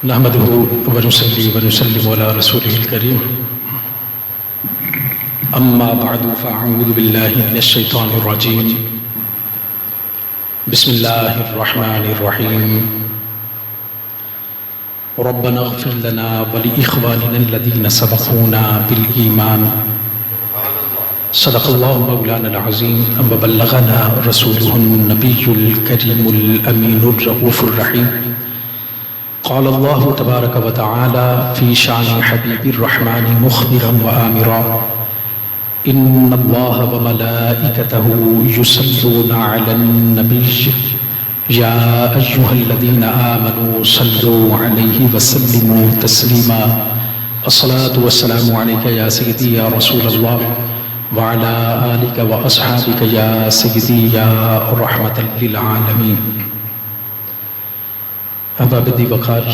نحمده ونصلي ونسلم على رسوله الكريم أما بعد فأعوذ بالله من الشيطان الرجيم بسم الله الرحمن الرحيم ربنا اغفر لنا ولإخواننا الذين سبقونا بالإيمان صدق الله مولانا العظيم وبلغنا رسوله النبي الكريم الأمين الرؤوف الرحيم قال الله تبارك وتعالى في شان حبيب الرحمن مخبرا وآمرا إن الله وملائكته يصلون على النبي يا أيها الذين آمنوا صلوا عليه وسلموا تسليما الصلاة والسلام عليك يا سيدي يا رسول الله وعلى آلك وأصحابك يا سيدي يا رحمة للعالمين ابابدی وقار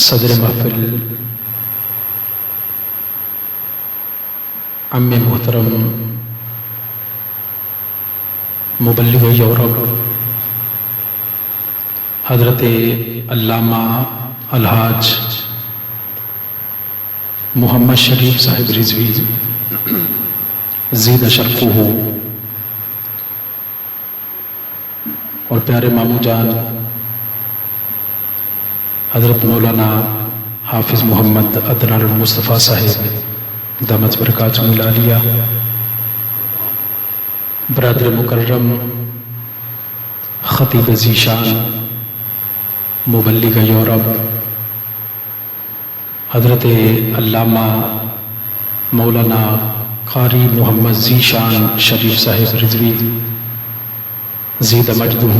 صدر محفل عم محترم مبلغ یورپ حضرت علامہ الحاج محمد شریف صاحب رضوی زید شرفہ اور پیارے مامو جان حضرت مولانا حافظ محمد عدنان المصطفیٰ صاحب دامت برکاتہم العالیہ، برادر مکرم خطیب ذیشان مبلغ یورپ حضرت علامہ مولانا قاری محمد ذیشان شریف صاحب رضوی زید مجدہ،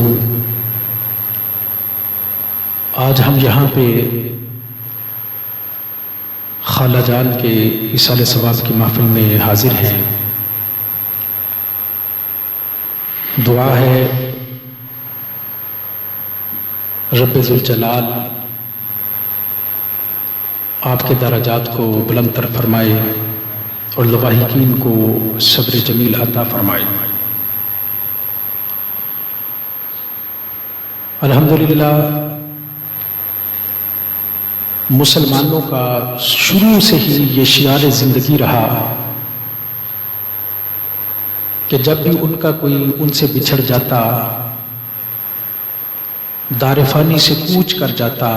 آج ہم یہاں پہ خالہ جان کے ایصال ثواب کی محفل میں حاضر ہیں۔ دعا ہے رب ذوالجلال آپ کے درجات کو بلند تر فرمائے اور لواحقین کو صبر جمیل عطا فرمائے۔ الحمدللہ مسلمانوں کا شروع سے ہی یہ شعار زندگی رہا کہ جب بھی ان کا کوئی ان سے بچھڑ جاتا، دار فانی سے کوچ کر جاتا،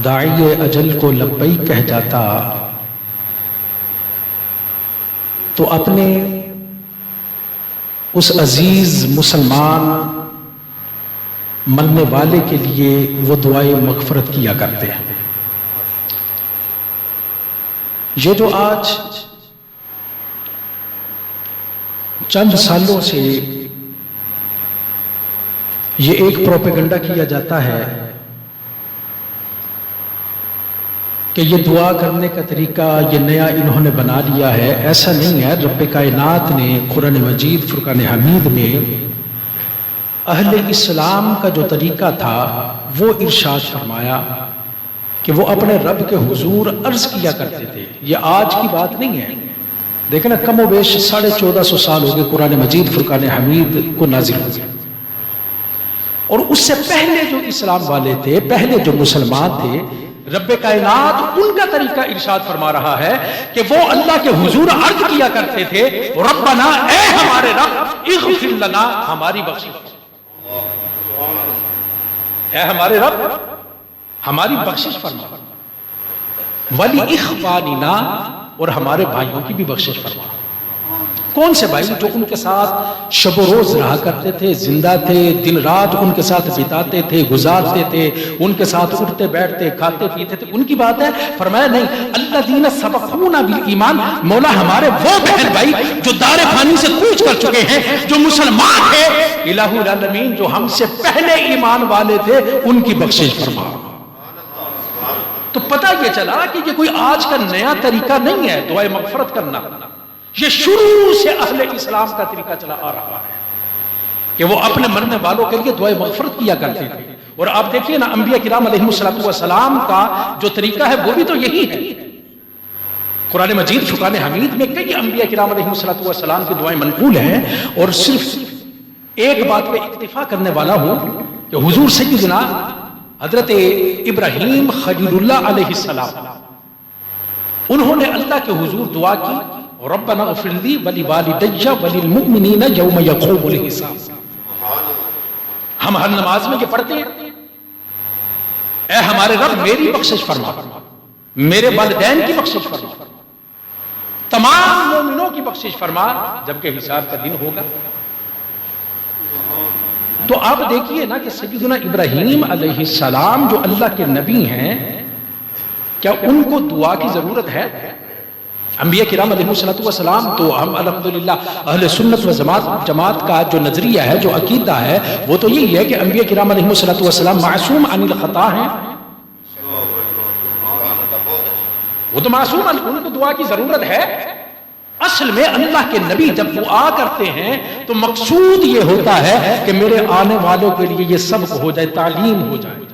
داعی اجل کو لبیک کہہ جاتا، تو اپنے اس عزیز مسلمان مرنے والے کے لیے وہ دعائے مغفرت کیا کرتے ہیں۔ یہ جو آج چند سالوں سے یہ ایک پروپیگنڈا کیا جاتا ہے کہ یہ دعا کرنے کا طریقہ یہ نیا انہوں نے بنا لیا ہے، ایسا نہیں ہے۔ رب کائنات نے قرآن مجید فرقان حمید میں اہل اسلام کا جو طریقہ تھا وہ ارشاد فرمایا کہ وہ اپنے رب کے حضور عرض کیا کرتے تھے۔ یہ آج کی بات نہیں ہے، دیکھیں نا، کم و بیش 1450 سال ہو گئے قرآن مجید فرقان حمید کو نازل ہو گیا، اور اس سے پہلے جو اسلام والے تھے، پہلے جو مسلمان تھے، رب کائنات ان کا طریقہ ارشاد فرما رہا ہے کہ وہ اللہ کے حضور عرض کیا کرتے تھے، ربنا، اے ہمارے رب، اغفر لنا، ہماری بخشش، اے ہمارے رب ہماری بخشش فرما، ولی اخواننا، اور ہمارے بھائیوں کی بھی بخشش فرما۔ کون سے بھائی؟ جو ان کے ساتھ شب و روز رہا کرتے تھے، زندہ تھے، دن رات ان کے ساتھ بتاتے تھے، گزارتے تھے، ان کے ساتھ اٹھتے بیٹھتے، کھاتے پیتے تھے، ان کی بات ہے۔ فرمایا نہیں، الذین سبقونا بالایمان، مولا ہمارے وہ بہن بھائی جو دار فانی سے کوچ کر چکے ہیں، جو مسلمان تھے، الہ العالمین جو ہم سے پہلے ایمان والے تھے، ان کی بخشش فرما۔ تو پتہ یہ چلا کہ یہ کوئی آج کا نیا طریقہ نہیں ہے دعائے مغفرت کرنا، یہ شروع سے اہل اسلام کا طریقہ چلا آ رہا ہے کہ وہ اپنے مرنے والوں کے لیے دعائے مغفرت کیا کرتے تھے۔ اور آپ دیکھیے نا، انبیاء کرام علیہ السلام کا جو طریقہ ہے وہ بھی تو یہی ہے۔ قرآن مجید فرقان حمید میں کئی انبیاء کرام علیہ السلام کی دعائیں منقول ہیں، اور صرف ایک بات پہ اکتفا کرنے والا ہوں کہ حضور سیدنا حضرت ابراہیم خلیل اللہ علیہ السلام انہوں نے اللہ کے حضور دعا کی ربنا اغفر لی ولوالدی وللمؤمنین یوم یقوم الحساب. ہم ہر نماز میں یہ پڑھتے ہیں اے ہمارے رب میری بخشش فرما، میرے والدین کی بخشش فرما، تمام مومنوں کی بخشش فرما جبکہ حساب کا دن ہوگا. تو آپ دیکھیے نا کہ سیدنا ابراہیم علیہ السلام جو اللہ کے نبی ہیں، کیا ان کو دعا کی ضرورت ہے؟ انبیاء کرام علیہ السلام تو ہم الحمدللہ اہل سنت و جماعت کا جو نظریہ ہے، جو عقیدہ ہے، وہ تو یہی ہے کہ انبیاء کرام علیہ السلام معصوم عن الخطا ہیں. وہ تو معصوم، ان کو دعا کی ضرورت ہے. اصل میں اللہ کے نبی جب دعا کرتے ہیں تو مقصود یہ ہوتا ہے کہ میرے آنے والوں کے لیے یہ سبق ہو جائے، تعلیم ہو جائے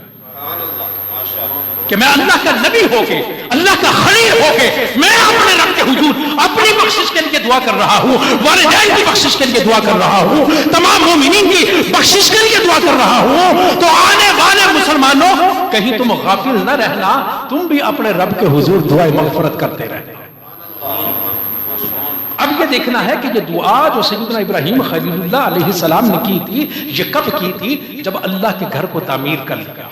کہ میں اللہ کا نبی ہو کے، اللہ کا خلیل ہو کے، میں اپنے رب کے حضور اپنی بخشش کے لیے دعا کر رہا ہوں، والدین کی بخشش کے لیے دعا کر رہا ہوں، تمام مومنین کی بخشش کے لیے دعا کر رہا ہوں. تو آنے والے مسلمانوں کہیں تم غافل نہ رہنا، تم بھی اپنے رب کے حضور دعائے مغفرت کرتے رہنا. اب یہ دیکھنا ہے کہ یہ دعا جو سیدنا ابراہیم خلیل اللہ علیہ السلام نے کی تھی، یہ کب کی تھی؟ جب اللہ کے گھر کو تعمیر کر لیا.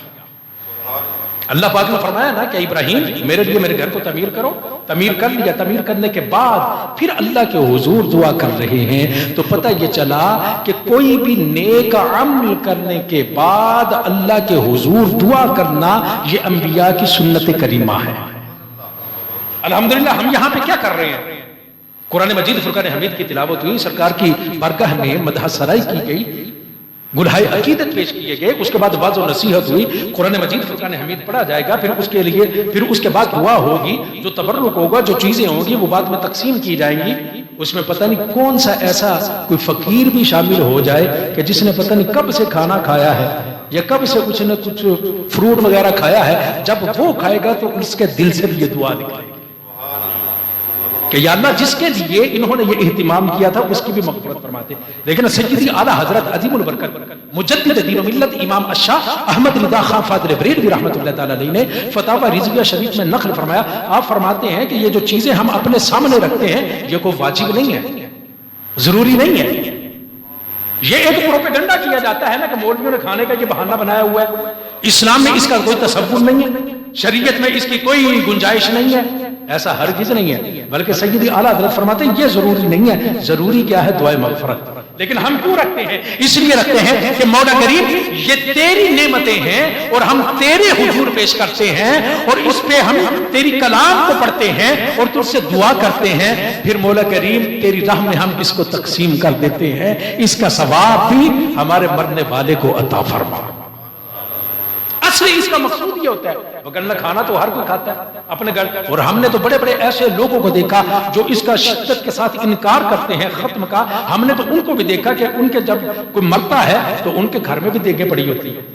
اللہ پاک نے فرمایا نا کہ ابراہیم میرے لیے میرے گھر کو تعمیر کرو. تعمیر کر لیا. تعمیر کرنے کے بعد پھر اللہ کے حضور دعا کر رہے ہیں. تو پتہ یہ چلا کہ کوئی بھی نیک عمل کرنے کے بعد اللہ کے حضور دعا کرنا یہ انبیاء کی سنت کریمہ ہے. الحمدللہ ہم یہاں پہ کیا کر رہے ہیں؟ قرآن مجید فرقان حمید کی تلاوت ہوئی، سرکار کی بارگاہ میں مدح سرائی کی گئی، گلہائے عقیدت پیش کیے گئے، اس کے بعد واعظ و نصیحت ہوئی، قرآن مجید فرقان حمید پڑھا جائے گا، پھر اس کے بعد دعا ہوگی، جو تبرک ہوگا، جو چیزیں ہوں گی وہ بعد میں تقسیم کی جائیں گی. اس میں پتہ نہیں کون سا ایسا کوئی فقیر بھی شامل ہو جائے کہ جس نے پتہ نہیں کب سے کھانا کھایا ہے یا کب سے کچھ نہ کچھ فروٹ وغیرہ کھایا ہے، جب وہ کھائے گا تو اس کے دل سے بھی یہ دعا نکلے گی کہ یا اللہ جس کے لیے انہوں نے یہ اہتمام کیا تھا اس کی بھی مغفرت فرماتے. لیکن سیدی اعلیٰ حضرت عظیم البرکت مجدد دین و ملت امام الشاہ احمد رضا خان فاضل بریلوی رحمۃ اللہ تعالیٰ علیہ نے فتاوی رضویہ شریف میں نقل فرمایا. آپ فرماتے ہیں کہ یہ جو چیزیں ہم اپنے سامنے رکھتے ہیں یہ کوئی واجب نہیں ہے، ضروری نہیں ہے. یہ ایک پروپیگنڈا کیا جاتا ہے نا کہ مولویوں نے کھانے کا یہ بہانہ بنایا ہوا ہے. اسلام میں اس کا کوئی تصور نہیں ہے، شریعت میں اس کی کوئی گنجائش نہیں ہے، ایسا ہرگز نہیں ہے. بلکہ سیدی اعلیٰ حضرت فرماتے ہیں یہ ضروری نہیں ہے. ضروری کیا ہے؟ دعائے مغفرت. لیکن ہم کیوں رکھتے ہیں؟ اس لیے رکھتے ہیں کہ مولا کریم یہ تیری نعمتیں ہیں اور ہم تیرے حضور پیش کرتے ہیں اور اس پہ ہم تیری کلام کو پڑھتے ہیں اور تجھ سے دعا کرتے ہیں. پھر مولا کریم تیری راہ میں ہم اس کو تقسیم کر دیتے ہیں. اس کا ثواب بھی ہمارے مرنے والے کو عطا فرما. اصلی اس کا مقصود یہ ہوتا ہے، وگرنہ کھانا تو ہر کوئی کھاتا ہے اپنے گھر. اور ہم نے تو بڑے بڑے ایسے لوگوں کو دیکھا جو اس کا شدت کے ساتھ انکار کرتے ہیں ختم کا. ہم نے تو ان کو بھی دیکھا کہ ان کے جب کوئی مرتا ہے تو ان کے گھر میں بھی دیگیں پڑی ہوتی ہیں.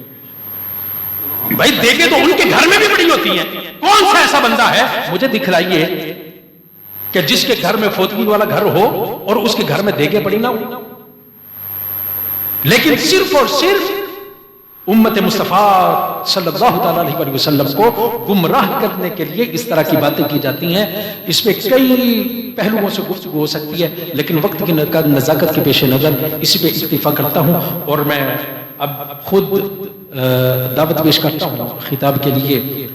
بھائی دیگیں تو ان کے گھر میں بھی پڑی ہوتی ہیں. کون سا ایسا بندہ ہے مجھے دکھلائیے کہ جس کے گھر میں فوتگی والا گھر ہو اور اس کے گھر میں دیگیں پڑی نہ ہو. لیکن صرف اور صرف امت مصطفیٰ صلی اللہ تعالیٰ علیہ وسلم کو گمراہ کرنے کے لیے اس طرح کی باتیں کی جاتی ہیں. اس پہ کئی پہلوؤں سے گفتگو ہو سکتی ہے لیکن وقت کی نزاکت کے پیش نظر اسی پہ اکتفا کرتا ہوں اور میں اب خود دعوت پیش کرتا ہوں خطاب کے لیے